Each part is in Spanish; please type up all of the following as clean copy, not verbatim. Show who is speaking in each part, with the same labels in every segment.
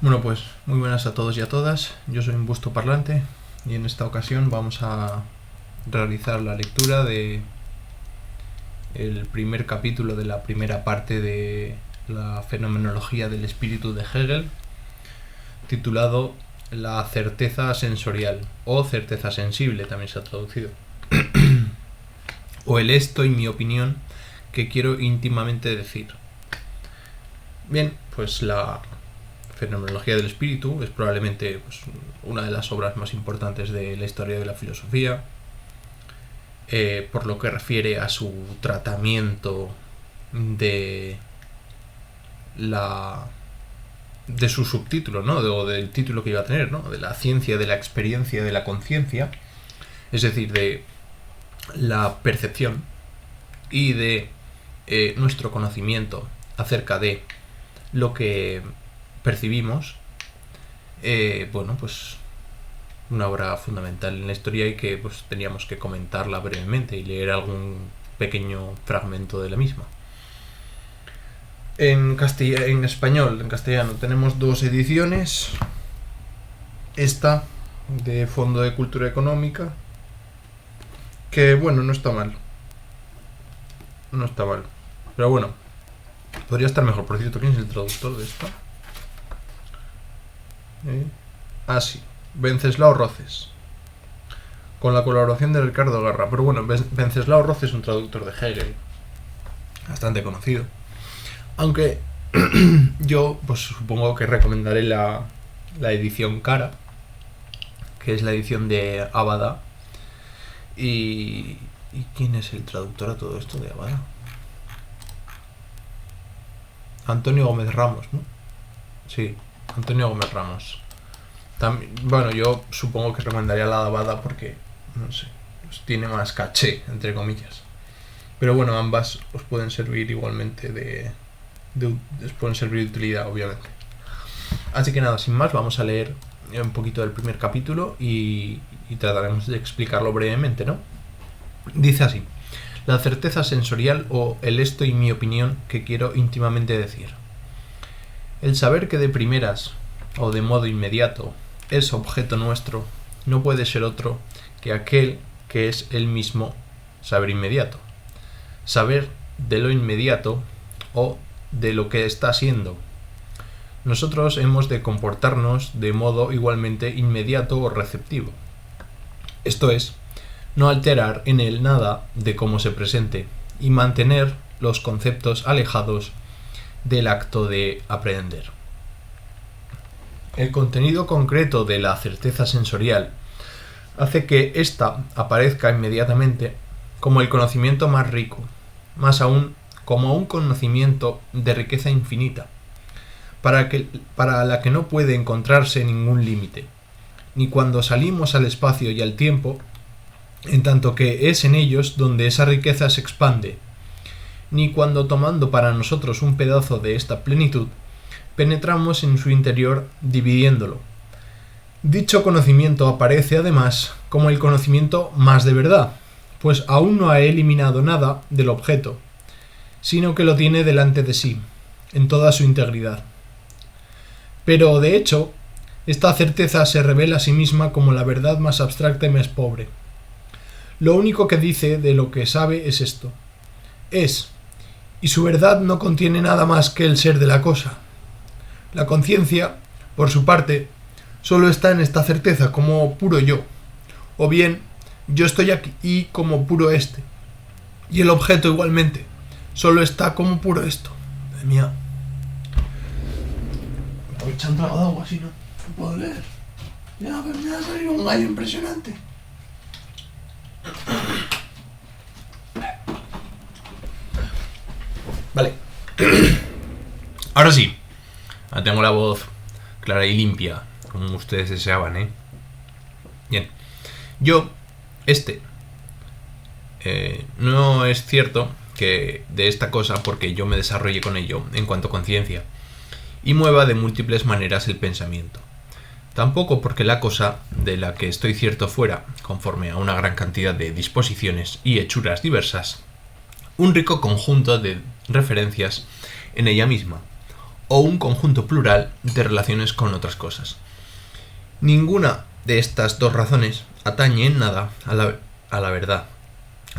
Speaker 1: Bueno, pues muy buenas a todos y a todas. Yo soy un busto parlante y en esta ocasión vamos a realizar la lectura de el primer capítulo de la primera parte de la fenomenología del espíritu de Hegel, titulado La certeza sensorial o certeza sensible, también se ha traducido, o el esto y mi opinión que quiero íntimamente decir. Bien, pues la fenomenología del espíritu es probablemente una de las obras más importantes de la historia de la filosofía, por lo que refiere a su tratamiento de su subtítulo, ¿no? O del título que iba a tener, ¿no? De la ciencia de la experiencia de la conciencia, es decir, de la percepción y de nuestro conocimiento acerca de lo que percibimos. Bueno, pues una obra fundamental en la historia y que pues teníamos que comentarla brevemente y leer algún pequeño fragmento de la misma. En castellano, tenemos dos ediciones. Esta de Fondo de Cultura Económica, que bueno, no está mal. No está mal. Pero bueno, podría estar mejor. Por cierto, ¿quién es el traductor de esta? Sí, Wenceslao Roces, con la colaboración de Ricardo Garra. Pero bueno, Wenceslao Roces es un traductor de Hegel bastante conocido, aunque yo pues supongo que recomendaré la edición cara, que es la edición de Abada. ¿Y quién es el traductor a todo esto de Abada? Antonio Gómez Ramos, ¿no? Sí, Antonio Gómez Ramos. Bueno, yo supongo que recomendaría la Abada porque, no sé, pues tiene más caché, entre comillas. Pero bueno, ambas os pueden servir igualmente os pueden servir de utilidad, obviamente. Así que nada, sin más, vamos a leer un poquito del primer capítulo y trataremos de explicarlo brevemente, ¿no? Dice así: la certeza sensorial o el esto y mi opinión que quiero íntimamente decir. El saber que de primeras o de modo inmediato es objeto nuestro no puede ser otro que aquel que es el mismo saber inmediato. Saber de lo inmediato o de lo que está siendo. Nosotros hemos de comportarnos de modo igualmente inmediato o receptivo. Esto es, no alterar en él nada de cómo se presente y mantener los conceptos alejados del acto de aprender. El contenido concreto de la certeza sensorial hace que ésta aparezca inmediatamente como el conocimiento más rico, más aún como un conocimiento de riqueza infinita, para la que no puede encontrarse ningún límite, ni cuando salimos al espacio y al tiempo, en tanto que es en ellos donde esa riqueza se expande, ni cuando tomando para nosotros un pedazo de esta plenitud, penetramos en su interior dividiéndolo. Dicho conocimiento aparece además como el conocimiento más de verdad, pues aún no ha eliminado nada del objeto, sino que lo tiene delante de sí, en toda su integridad. Pero, de hecho, esta certeza se revela a sí misma como la verdad más abstracta y más pobre. Lo único que dice de lo que sabe es esto. Es, y su verdad no contiene nada más que el ser de la cosa. La conciencia, por su parte, solo está en esta certeza como puro yo, o bien yo estoy aquí como puro este, y el objeto igualmente solo está como puro esto. Madre mía, me estoy echando algo de agua así, no puedo leer. Ya, me va a salir un gallo impresionante. Vale. Ahora sí. Tengo la voz clara y limpia, como ustedes deseaban, ¿eh? Bien. No es cierto que de esta cosa porque yo me desarrolle con ello en cuanto a conciencia y mueva de múltiples maneras el pensamiento. Tampoco porque la cosa de la que estoy cierto fuera, conforme a una gran cantidad de disposiciones y hechuras diversas, un rico conjunto de referencias en ella misma, o un conjunto plural de relaciones con otras cosas. Ninguna de estas dos razones atañe en nada a la verdad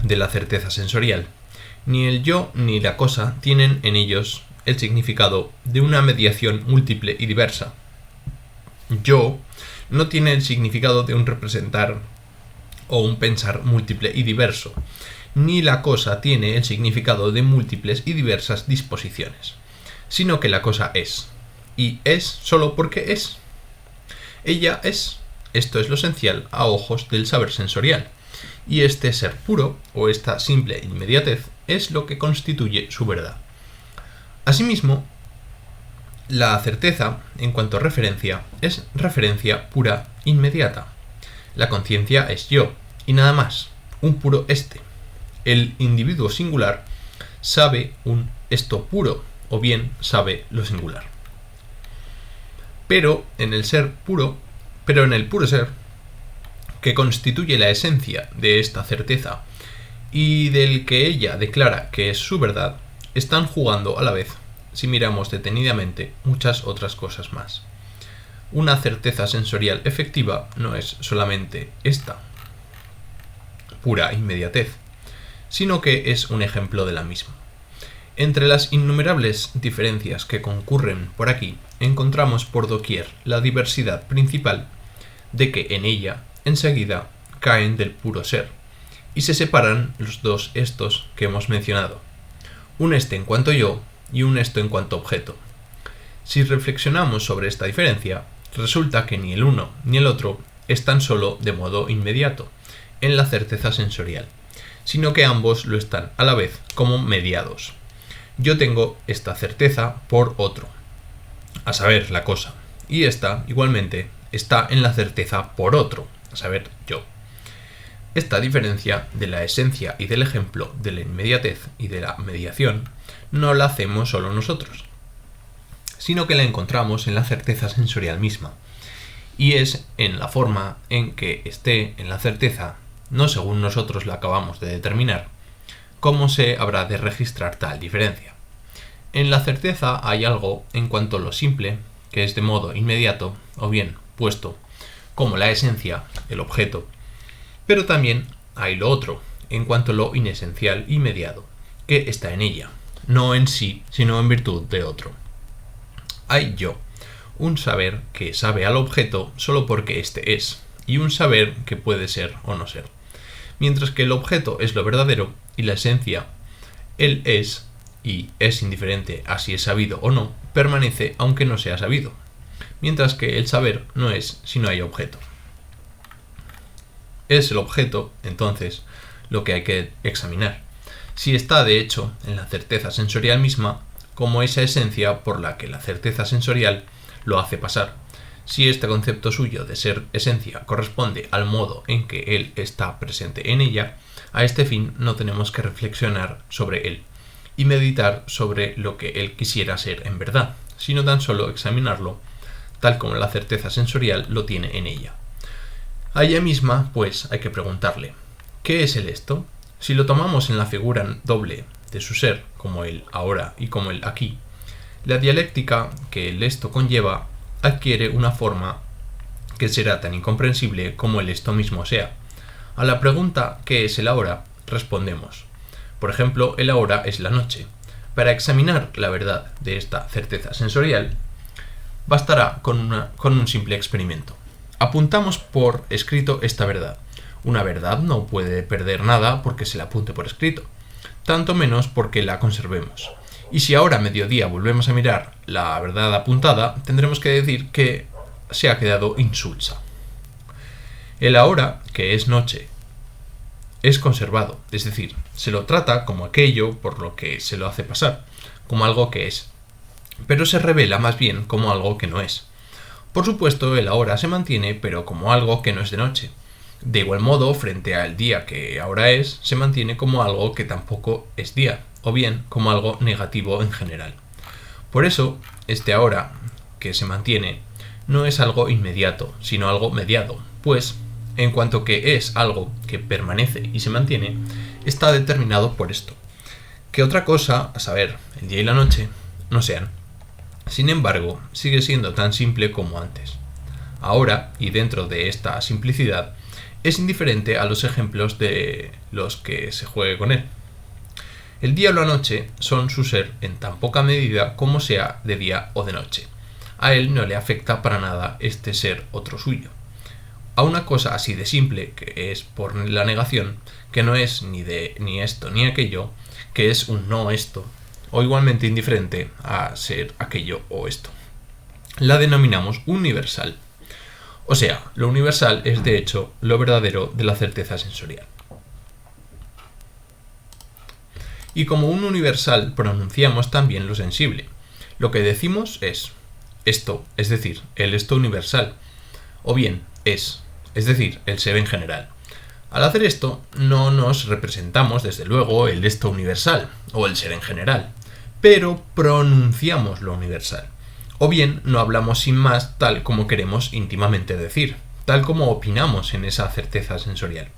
Speaker 1: de la certeza sensorial. Ni el yo ni la cosa tienen en ellos el significado de una mediación múltiple y diversa. Yo no tiene el significado de un representar o un pensar múltiple y diverso, ni la cosa tiene el significado de múltiples y diversas disposiciones, sino que la cosa es, y es solo porque es. Ella es. Esto es lo esencial a ojos del saber sensorial, y este ser puro, o esta simple inmediatez, es lo que constituye su verdad. Asimismo, la certeza, en cuanto a referencia, es referencia pura inmediata. La conciencia es yo, y nada más, un puro este. El individuo singular sabe un esto puro, o bien sabe lo singular. Pero en el puro ser, que constituye la esencia de esta certeza, y del que ella declara que es su verdad, están jugando a la vez, si miramos detenidamente, muchas otras cosas más. Una certeza sensorial efectiva no es solamente esta pura inmediatez, sino que es un ejemplo de la misma. Entre las innumerables diferencias que concurren por aquí, encontramos por doquier la diversidad principal de que en ella, enseguida, caen del puro ser, y se separan los dos estos que hemos mencionado, un este en cuanto yo y un esto en cuanto objeto. Si reflexionamos sobre esta diferencia, resulta que ni el uno ni el otro están solo de modo inmediato en la certeza sensorial, sino que ambos lo están a la vez como mediados. Yo tengo esta certeza por otro, a saber, la cosa, y esta, igualmente, está en la certeza por otro, a saber, yo. Esta diferencia de la esencia y del ejemplo, de la inmediatez y de la mediación, no la hacemos solo nosotros, sino que la encontramos en la certeza sensorial misma, y es en la forma en que esté en la certeza, no según nosotros la acabamos de determinar, cómo se habrá de registrar tal diferencia. En la certeza hay algo en cuanto a lo simple, que es de modo inmediato, o bien puesto, como la esencia, el objeto, pero también hay lo otro, en cuanto a lo inesencial y mediado, que está en ella, no en sí, sino en virtud de otro. Hay yo, un saber que sabe al objeto solo porque éste es, y un saber que puede ser o no ser. Mientras que el objeto es lo verdadero y la esencia, él es, y es indiferente a si es sabido o no, permanece aunque no sea sabido, mientras que el saber no es si no hay objeto. Es el objeto, entonces, lo que hay que examinar, si está de hecho en la certeza sensorial misma, como esa esencia por la que la certeza sensorial lo hace pasar. Si este concepto suyo de ser esencia corresponde al modo en que él está presente en ella, a este fin no tenemos que reflexionar sobre él y meditar sobre lo que él quisiera ser en verdad, sino tan solo examinarlo tal como la certeza sensorial lo tiene en ella. A ella misma, pues, hay que preguntarle, ¿qué es el esto? Si lo tomamos en la figura doble de su ser, como el ahora y como el aquí, la dialéctica que el esto conlleva adquiere una forma que será tan incomprensible como el esto mismo sea. A la pregunta ¿qué es el ahora? Respondemos. Por ejemplo, el ahora es la noche. Para examinar la verdad de esta certeza sensorial, bastará con un simple experimento. Apuntamos por escrito esta verdad. Una verdad no puede perder nada porque se la apunte por escrito, tanto menos porque la conservemos. Y si ahora a mediodía volvemos a mirar la verdad apuntada, tendremos que decir que se ha quedado insulsa. El ahora, que es noche, es conservado, es decir, se lo trata como aquello por lo que se lo hace pasar, como algo que es, pero se revela más bien como algo que no es. Por supuesto, el ahora se mantiene, pero como algo que no es de noche. De igual modo, frente al día que ahora es, se mantiene como algo que tampoco es día, o bien como algo negativo en general. Por eso, este ahora, que se mantiene, no es algo inmediato, sino algo mediado, pues, en cuanto que es algo que permanece y se mantiene, está determinado por esto. Que otra cosa, a saber, el día y la noche, no sean. Sin embargo, sigue siendo tan simple como antes. Ahora, y dentro de esta simplicidad, es indiferente a los ejemplos de los que se juegue con él. El día o la noche son su ser en tan poca medida como sea de día o de noche. A él no le afecta para nada este ser otro suyo. A una cosa así de simple, que es por la negación, que no es ni esto ni aquello, que es un no esto, o igualmente indiferente a ser aquello o esto. La denominamos universal. O sea, lo universal es de hecho lo verdadero de la certeza sensorial. Y como un universal pronunciamos también lo sensible. Lo que decimos es esto, es decir, el esto universal, o bien es decir, el ser en general. Al hacer esto, no nos representamos, desde luego, el esto universal, o el ser en general, pero pronunciamos lo universal. O bien no hablamos sin más tal como queremos íntimamente decir, tal como opinamos en esa certeza sensorial.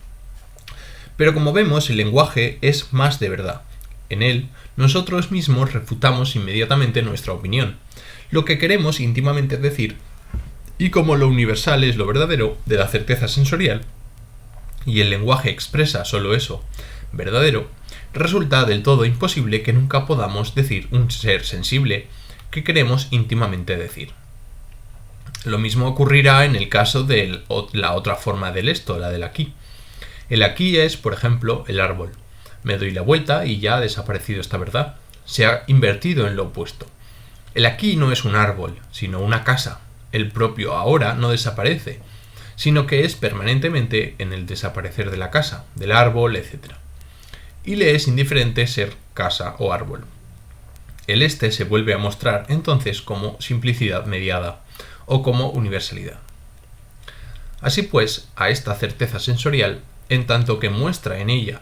Speaker 1: Pero como vemos, el lenguaje es más de verdad. En él, nosotros mismos refutamos inmediatamente nuestra opinión, lo que queremos íntimamente decir, y como lo universal es lo verdadero de la certeza sensorial, y el lenguaje expresa solo eso, verdadero, resulta del todo imposible que nunca podamos decir un ser sensible que queremos íntimamente decir. Lo mismo ocurrirá en el caso de la otra forma del esto, la del aquí. El aquí es, por ejemplo, el árbol. Me doy la vuelta y ya ha desaparecido esta verdad. Se ha invertido en lo opuesto. El aquí no es un árbol, sino una casa. El propio ahora no desaparece, sino que es permanentemente en el desaparecer de la casa, del árbol, etc. Y le es indiferente ser casa o árbol. El este se vuelve a mostrar entonces como simplicidad mediada o como universalidad. Así pues, a esta certeza sensorial, en tanto que muestra en ella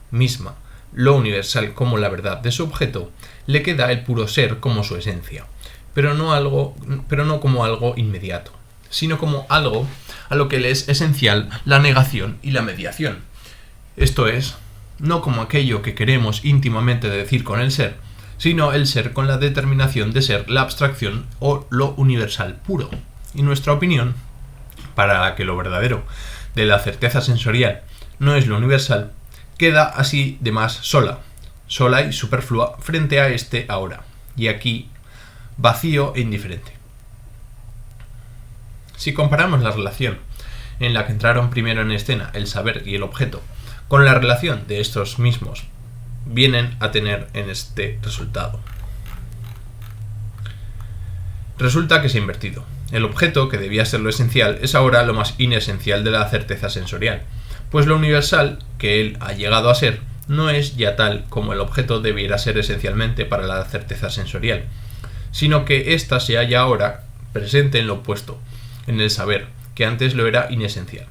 Speaker 1: misma lo universal como la verdad de su objeto, le queda el puro ser como su esencia, pero no como algo inmediato, sino como algo a lo que le es esencial la negación y la mediación. Esto es, no como aquello que queremos íntimamente decir con el ser, sino el ser con la determinación de ser la abstracción o lo universal puro. Y nuestra opinión, para la que lo verdadero de la certeza sensorial no es lo universal, queda así de más sola y superflua frente a este ahora, y aquí vacío e indiferente. Si comparamos la relación en la que entraron primero en escena el saber y el objeto con la relación de estos mismos, vienen a tener en este resultado. Resulta que se ha invertido. El objeto, que debía ser lo esencial, es ahora lo más inesencial de la certeza sensorial, pues lo universal que él ha llegado a ser no es ya tal como el objeto debiera ser esencialmente para la certeza sensorial, sino que ésta se halla ahora presente en lo opuesto, en el saber, que antes lo era inesencial.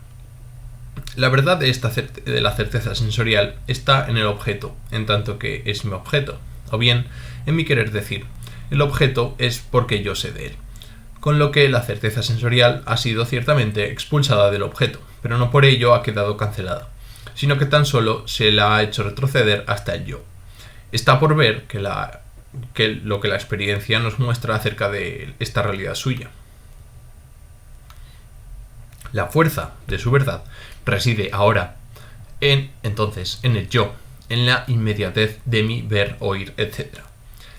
Speaker 1: La verdad de la certeza sensorial está en el objeto, en tanto que es mi objeto, o bien en mi querer decir, el objeto es porque yo sé de él, con lo que la certeza sensorial ha sido ciertamente expulsada del objeto, pero no por ello ha quedado cancelada, sino que tan solo se la ha hecho retroceder hasta el yo. Está por ver lo que la experiencia nos muestra acerca de esta realidad suya. La fuerza de su verdad reside ahora entonces en el yo, en la inmediatez de mi ver, oír, etc.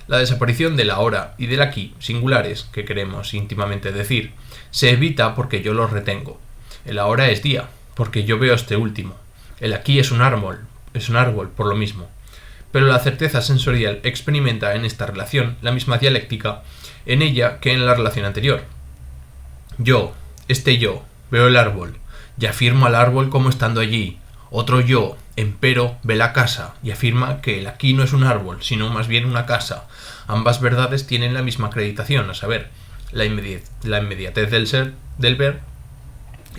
Speaker 1: La desaparición del ahora y del aquí, singulares, que queremos íntimamente decir, se evita porque yo los retengo. El ahora es día, porque yo veo este último. El aquí es un árbol por lo mismo. Pero la certeza sensorial experimenta en esta relación la misma dialéctica en ella que en la relación anterior. Yo, veo el árbol, y afirmo al árbol como estando allí. Otro yo, empero, ve la casa, y afirma que el aquí no es un árbol, sino más bien una casa. Ambas verdades tienen la misma acreditación, a saber, la inmediatez del ser, del ver,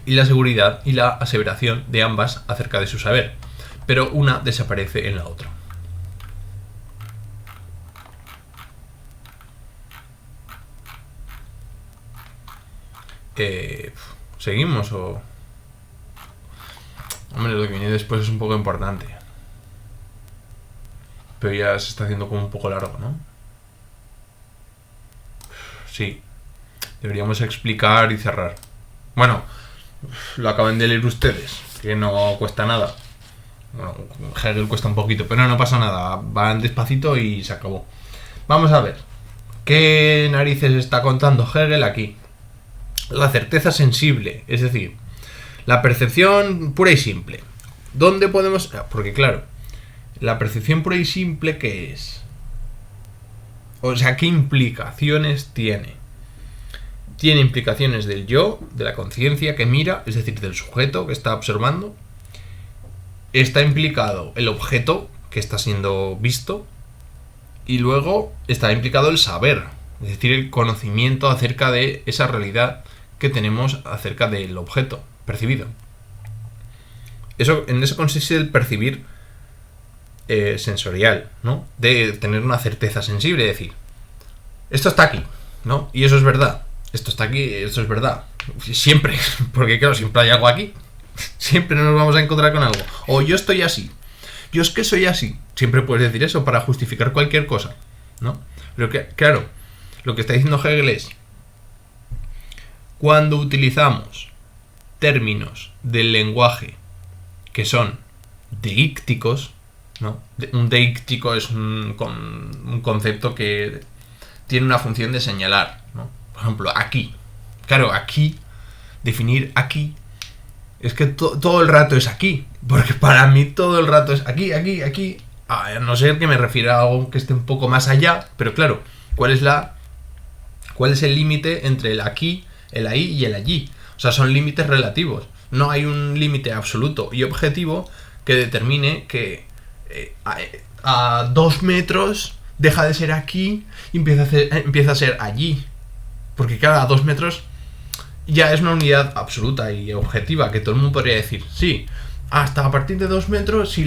Speaker 1: y la seguridad y la aseveración de ambas acerca de su saber, pero una desaparece en la otra. ¿Seguimos o...? Hombre, lo que viene después es un poco importante. Pero ya se está haciendo como un poco largo, ¿no? sí. Deberíamos explicar y cerrar. Bueno, lo acaban de leer ustedes, que no cuesta nada. Bueno, Hegel cuesta un poquito, pero no pasa nada. Van despacito y se acabó. Vamos a ver. ¿Qué narices está contando Hegel aquí? La certeza sensible, es decir, la percepción pura y simple. ¿Dónde podemos...? Porque claro, la percepción pura y simple, ¿qué es? O sea, ¿qué implicaciones tiene? Tiene implicaciones del yo, de la conciencia que mira, es decir, del sujeto que está observando. Está implicado el objeto que está siendo visto. Y luego está implicado el saber, es decir, el conocimiento acerca de esa realidad que tenemos acerca del objeto percibido. En eso consiste el percibir sensorial, ¿no? De tener una certeza sensible, es decir, esto está aquí, ¿no? Y eso es verdad. Esto está aquí, eso es verdad. Siempre, porque claro, siempre hay algo aquí. Siempre nos vamos a encontrar con algo. O yo estoy así. Yo es que soy así. Siempre puedes decir eso para justificar cualquier cosa, ¿no? Pero que, claro, lo que está diciendo Hegel es, cuando utilizamos términos del lenguaje que son deícticos, ¿no? Un deíctico es un concepto que tiene una función de señalar, ¿no? Por ejemplo, aquí. Claro, aquí, definir aquí, es que todo el rato es aquí. Porque para mí todo el rato es aquí, aquí, aquí. A no ser que me refiera a algo que esté un poco más allá. Pero claro, ¿cuál es el límite entre el aquí, el ahí y el allí? O sea, son límites relativos. No hay un límite absoluto y objetivo que determine que a 2 metros deja de ser aquí y empieza a ser allí. Porque claro, a 2 metros ya es una unidad absoluta y objetiva que todo el mundo podría decir, sí, hasta a partir de 2 metros, si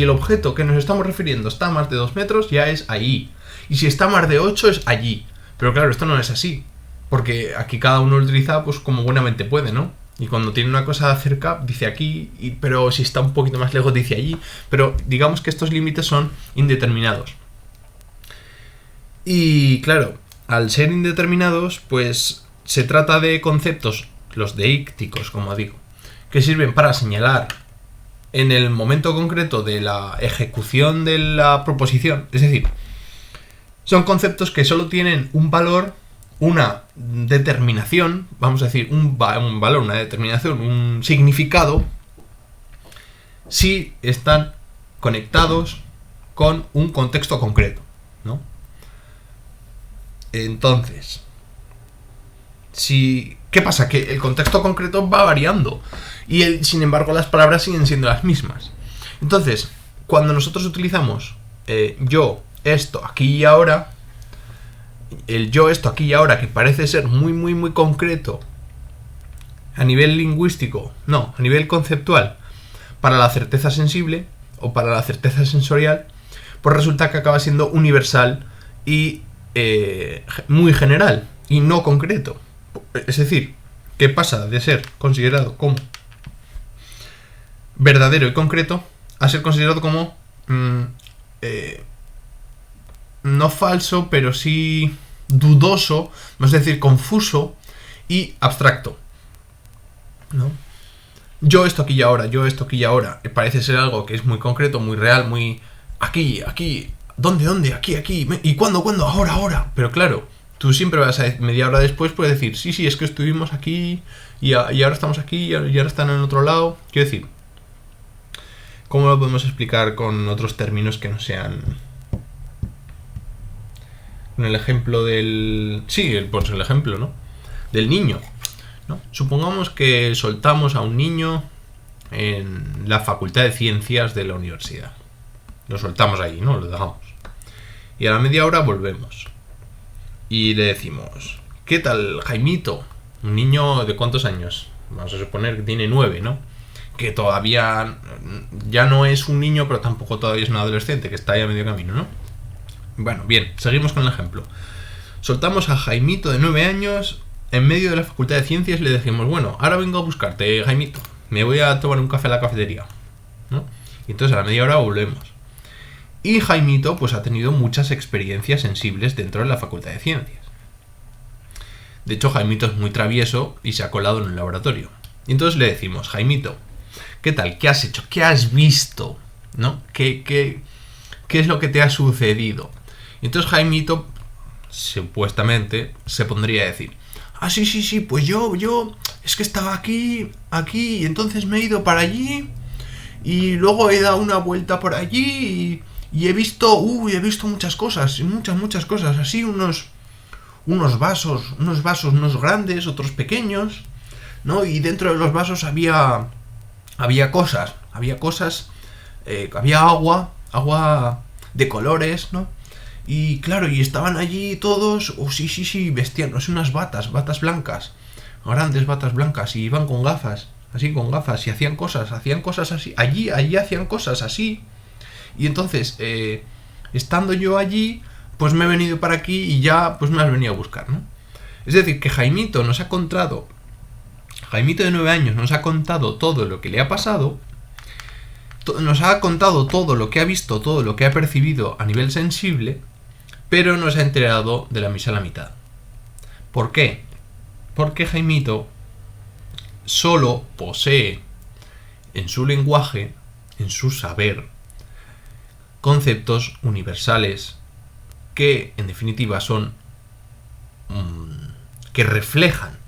Speaker 1: el objeto que nos estamos refiriendo está a más de 2 metros, ya es allí. Y si está a más de 8 es allí. Pero claro, esto no es así. Porque aquí cada uno lo utiliza pues como buenamente puede, ¿no? Y cuando tiene una cosa cerca, dice aquí, pero si está un poquito más lejos, dice allí. Pero digamos que estos límites son indeterminados. Y claro, al ser indeterminados, pues se trata de conceptos, los deícticos, como digo, que sirven para señalar en el momento concreto de la ejecución de la proposición. Es decir, son conceptos que solo tienen un valor, una determinación, vamos a decir, un valor, una determinación, un significado, si están conectados con un contexto concreto, ¿no? Entonces, ¿qué pasa? Que el contexto concreto va variando y sin embargo las palabras siguen siendo las mismas. Entonces, cuando nosotros utilizamos yo, esto, aquí y ahora, el yo, esto, aquí y ahora, que parece ser muy, muy, muy concreto a nivel lingüístico, no, a nivel conceptual, para la certeza sensible o para la certeza sensorial, pues resulta que acaba siendo universal y muy general y no concreto. Es decir, que pasa de ser considerado como verdadero y concreto a ser considerado como no falso, pero sí dudoso, vamos a decir confuso y abstracto, ¿no? Yo esto aquí y ahora, yo esto aquí y ahora, parece ser algo que es muy concreto, muy real, muy aquí, ¿dónde? Aquí, ¿y cuándo? Ahora. Pero claro, tú siempre vas a media hora después puedes decir, sí, es que estuvimos aquí y ahora estamos aquí y ahora están en el otro lado. Quiero decir, ¿cómo lo podemos explicar con otros términos que no sean... Con el ejemplo del... Sí, pues el ejemplo, ¿no? Del niño, ¿no? Supongamos que soltamos a un niño en la Facultad de Ciencias de la universidad. Lo soltamos ahí, ¿no? Lo dejamos. Y a la media hora volvemos. Y le decimos, ¿qué tal, Jaimito? Un niño de ¿cuántos años? Vamos a suponer que tiene 9, ¿no? Que todavía ya no es un niño, pero tampoco todavía es un adolescente, que está ahí a medio camino, ¿no? Bueno, bien, seguimos con el ejemplo. Soltamos a Jaimito de 9 años en medio de la Facultad de Ciencias y le decimos, bueno, ahora vengo a buscarte, Jaimito. Me voy a tomar un café a la cafetería, ¿no? Y entonces a la media hora volvemos. Y Jaimito pues ha tenido muchas experiencias sensibles dentro de la Facultad de Ciencias. De hecho, Jaimito es muy travieso y se ha colado en el laboratorio. Y entonces le decimos, Jaimito, ¿qué tal? ¿Qué has hecho? ¿Qué has visto? ¿No? ¿Qué es lo que te ha sucedido? Y entonces Jaimito, supuestamente, se pondría a decir, sí, pues yo, es que estaba aquí, y entonces me he ido para allí, y luego he dado una vuelta por allí, y he visto muchas cosas, muchas cosas, así unos vasos, unos grandes, otros pequeños, ¿no? Y dentro de los vasos había cosas, había agua de colores, ¿no? Y claro, y estaban allí todos, sí, vestían, no sé, unas batas blancas, grandes batas blancas, y iban con gafas, y hacían cosas así, allí hacían cosas así. Y entonces, estando yo allí, pues me he venido para aquí y ya, pues me has venido a buscar, ¿no? Es decir, que Jaimito de 9 años nos ha contado todo lo que le ha pasado, nos ha contado todo lo que ha visto, todo lo que ha percibido a nivel sensible, pero no se ha enterado de la misa a la mitad. ¿Por qué? Porque Jaimito solo posee en su lenguaje, en su saber, conceptos universales que en definitiva son que reflejan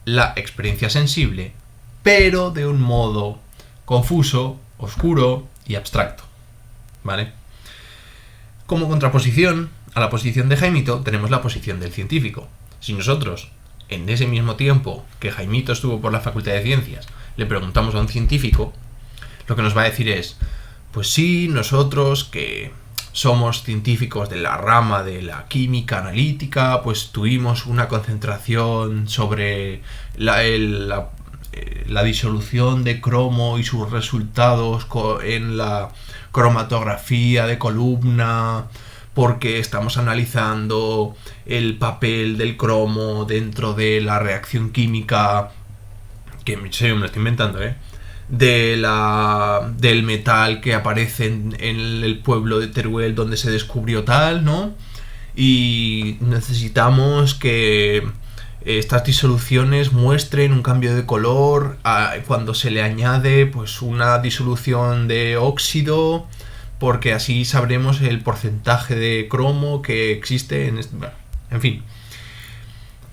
Speaker 1: la experiencia sensible, pero de un modo confuso, oscuro y abstracto, ¿vale? Como contraposición a la posición de Jaimito tenemos la posición del científico. Si nosotros, en ese mismo tiempo que Jaimito estuvo por la Facultad de Ciencias, le preguntamos a un científico, lo que nos va a decir es, pues sí, nosotros que somos científicos de la rama de la química analítica, pues tuvimos una concentración sobre la disolución de cromo y sus resultados en la cromatografía de columna, porque estamos analizando el papel del cromo dentro de la reacción química, que me lo estoy inventando, del metal que aparece en el pueblo de Teruel donde se descubrió tal, ¿no? Y necesitamos que estas disoluciones muestren un cambio de color cuando se le añade pues una disolución de óxido, porque así sabremos el porcentaje de cromo que existe en este... Bueno, en fin,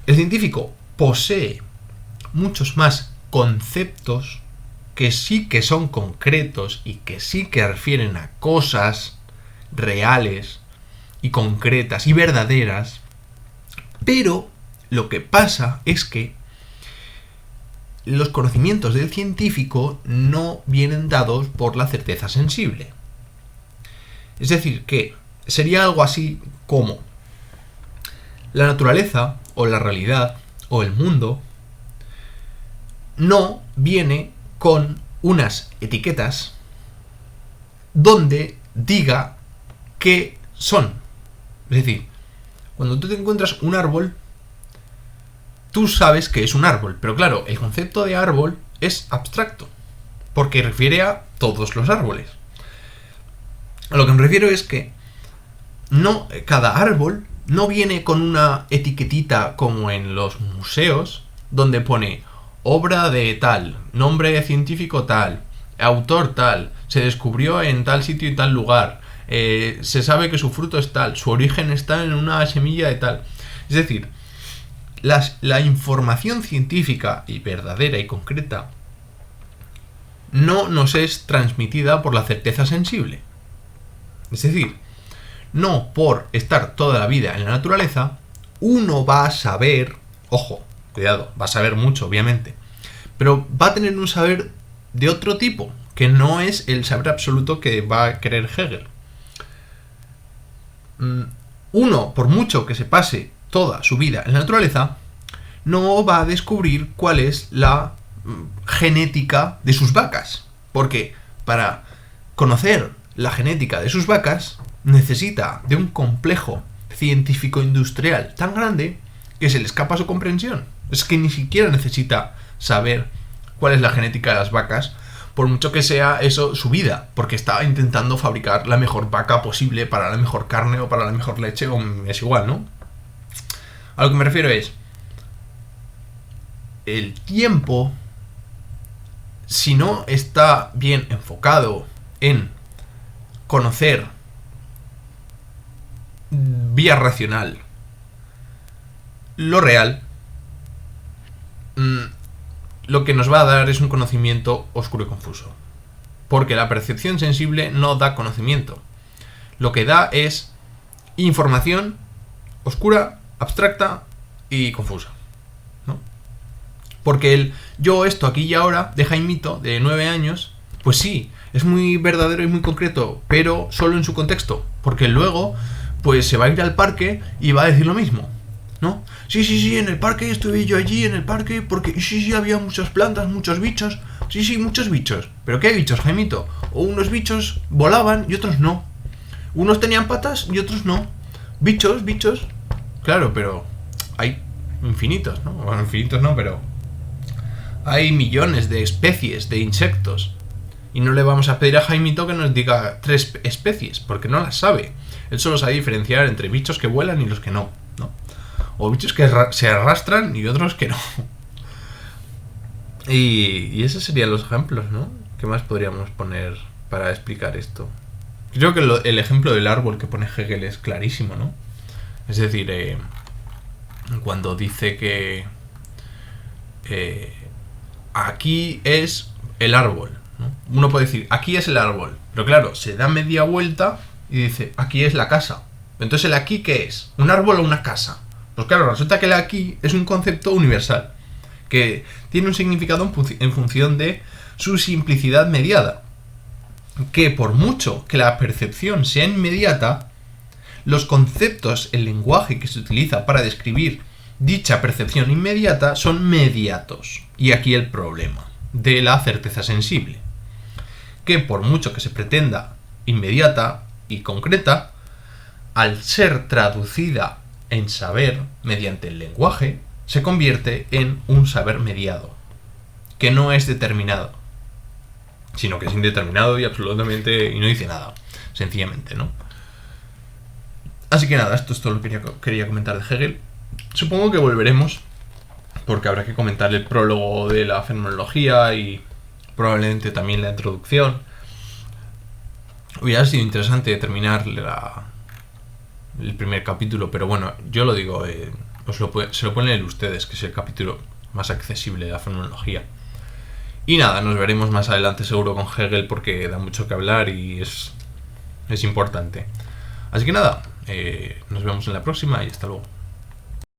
Speaker 1: el científico posee muchos más conceptos que sí que son concretos y que sí que refieren a cosas reales y concretas y verdaderas, pero lo que pasa es que los conocimientos del científico no vienen dados por la certeza sensible. Es decir, que sería algo así como la naturaleza o la realidad o el mundo no viene con unas etiquetas donde diga qué son. Es decir, cuando tú te encuentras un árbol, tú sabes que es un árbol, pero claro, el concepto de árbol es abstracto, porque refiere a todos los árboles. A lo que me refiero es que cada árbol no viene con una etiquetita como en los museos, donde pone obra de tal, nombre científico tal, autor tal, se descubrió en tal sitio y tal lugar, se sabe que su fruto es tal, su origen está en una semilla de tal. Es decir, la información científica y verdadera y concreta no nos es transmitida por la certeza sensible. Es decir, no por estar toda la vida en la naturaleza, uno va a saber, ojo, cuidado, va a saber mucho, obviamente, pero va a tener un saber de otro tipo, que no es el saber absoluto que va a querer Hegel. Uno, por mucho que se pase toda su vida en la naturaleza, no va a descubrir cuál es la genética de sus vacas, porque para conocer la genética de sus vacas necesita de un complejo científico-industrial tan grande que se le escapa a su comprensión. Es que ni siquiera necesita saber cuál es la genética de las vacas, por mucho que sea eso su vida, porque está intentando fabricar la mejor vaca posible para la mejor carne o para la mejor leche, o es igual, ¿no? A lo que me refiero es, el tiempo, si no está bien enfocado en conocer vía racional lo real, lo que nos va a dar es un conocimiento oscuro y confuso. Porque la percepción sensible no da conocimiento. Lo que da es información oscura, abstracta y confusa, ¿no? Porque el yo esto aquí y ahora de Jaimito, de 9 años, pues sí, es muy verdadero y muy concreto, pero solo en su contexto. Porque luego, pues se va a ir al parque y va a decir lo mismo, ¿no? Sí, en el parque estuve yo allí en el parque porque sí, había muchas plantas, muchos bichos. Sí, muchos bichos. ¿Pero qué bichos, Jaimito? O unos bichos volaban y otros no. Unos tenían patas y otros no. Bichos. Claro, pero hay infinitos, ¿no? Bueno, infinitos no, pero hay millones de especies de insectos. Y no le vamos a pedir a Jaimito que nos diga 3 especies, porque no las sabe. Él solo sabe diferenciar entre bichos que vuelan y los que no, ¿no? O bichos que se arrastran y otros que no. Y esos serían los ejemplos, ¿no? ¿Qué más podríamos poner para explicar esto? Creo que el ejemplo del árbol que pone Hegel es clarísimo, ¿no? Es decir, cuando dice que aquí es el árbol, ¿no? Uno puede decir, aquí es el árbol, pero claro, se da media vuelta y dice, aquí es la casa. Entonces, ¿el aquí qué es? ¿Un árbol o una casa? Pues claro, resulta que el aquí es un concepto universal, que tiene un significado en función de su simplicidad mediada. Que por mucho que la percepción sea inmediata, los conceptos, el lenguaje que se utiliza para describir dicha percepción inmediata son mediatos. Y aquí el problema de la certeza sensible. Que por mucho que se pretenda inmediata y concreta, al ser traducida en saber mediante el lenguaje, se convierte en un saber mediado, que no es determinado, sino que es indeterminado y absolutamente, y no dice nada, sencillamente, ¿no? Así que nada, esto es todo lo que quería comentar de Hegel. Supongo que volveremos, porque habrá que comentar el prólogo de la fenomenología y probablemente también la introducción. Hubiera sido interesante terminar el primer capítulo, pero bueno, yo lo digo, se lo pueden leer ustedes, que es el capítulo más accesible de la fenomenología. Y nada, nos veremos más adelante seguro con Hegel porque da mucho que hablar y es importante. Así que nada, nos vemos en la próxima y hasta luego.